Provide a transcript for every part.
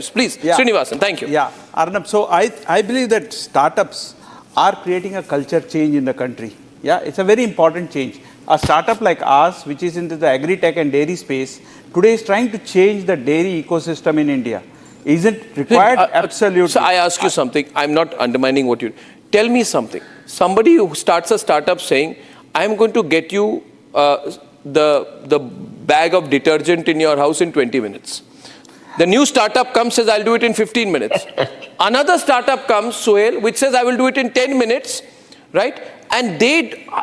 Please, Srinivasan, thank you. Yeah, Arnab, so I believe that startups are creating a culture change in the country. Yeah, it's a very important change. A startup like ours, which is into the agri-tech and dairy space, today is trying to change the dairy ecosystem in India. Is it required? Absolutely. So I ask you something. I'm not undermining what you... Tell me something. Somebody who starts a startup saying, I'm going to get you the bag of detergent in your house in 20 minutes. The new startup comes, says, I'll do it in 15 minutes. Another startup comes, Suhail, which says, I will do it in 10 minutes, right? And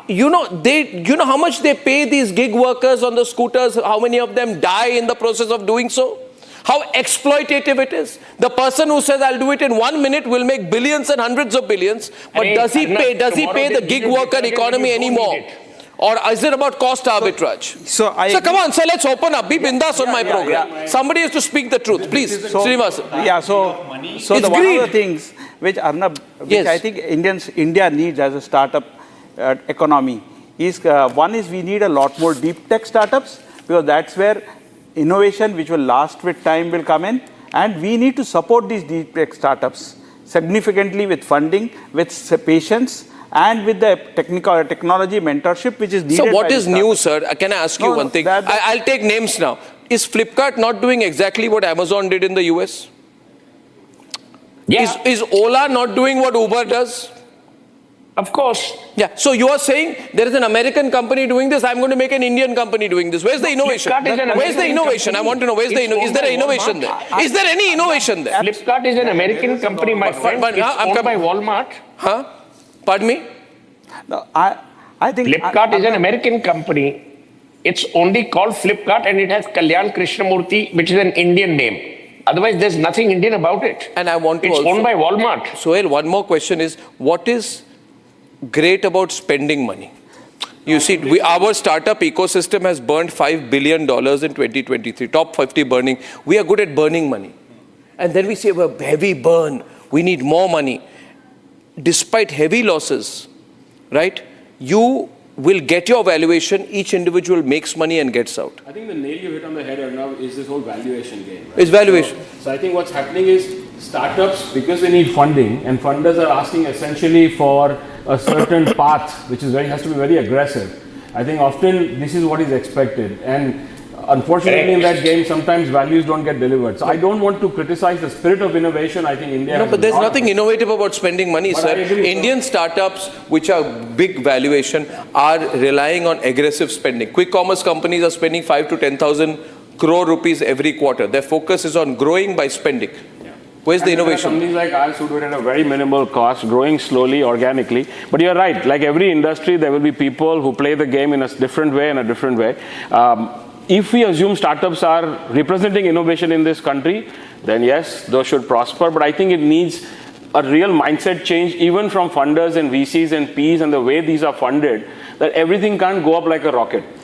you know how much they pay these gig workers on the scooters, how many of them die in the process of doing so? How exploitative it is. The person who says, I'll do it in 1 minute will make billions and hundreds of billions, but does he pay the gig worker economy anymore? Or is it about cost arbitrage? So come on, so let's open up. Be bindas on my program. Somebody has to speak the truth. Please, Srinivasan. Yeah, so the one of the things which Arnab, which I think India needs as a startup economy is, one is we need a lot more deep tech startups, because that's where innovation which will last with time will come in. And we need to support these deep tech startups significantly with funding, with patience, and with the technology mentorship which is needed. So what is new, sir? Can I ask you one thing? I'll take names now. Is Flipkart not doing exactly what Amazon did in the US? Yeah. Is Ola not doing what Uber does? Of course. Yeah. So you are saying there is an American company doing this, I'm going to make an Indian company doing this. Where's the innovation? Where's the innovation? I want to know, is there an innovation there? Is there any innovation there? Flipkart is an American company, my friend. It's owned by Walmart. Huh? Pardon me? No, I think Flipkart is an American company. It's only called Flipkart, and it has Kalyan Krishnamurthy, which is an Indian name. Otherwise, there's nothing Indian about it. And I want to It's owned by Walmart. Sohail, one more question is, what is great about spending money? You see, our startup ecosystem has burned $5 billion in 2023, top 50 burning. We are good at burning money. And then we say, well, heavy burn, we need more money. Despite heavy losses, right, you will get your valuation, each individual makes money and gets out. I think the nail you hit on the head, Arnab, is this whole valuation game. Right? It's valuation. So I think what's happening is startups, because they need funding, and funders are asking essentially for a certain path, which has to be very aggressive. I think often this is what is expected. And unfortunately, in that game, sometimes values don't get delivered. So I don't want to criticize the spirit of innovation. I think India... No, but there's nothing innovative about spending money, sir. Indian startups, which are big valuation, are relying on aggressive spending. Quick commerce companies are spending 5,000 to 10,000 crore rupees every quarter. Their focus is on growing by spending. Where's the innovation? Companies like ours who do it at a very minimal cost, growing slowly, organically. But you're right, like every industry, there will be people who play the game in a different way, If we assume startups are representing innovation in this country, then yes, those should prosper. But I think it needs a real mindset change, even from funders and VCs and Ps and the way these are funded, that everything can't go up like a rocket.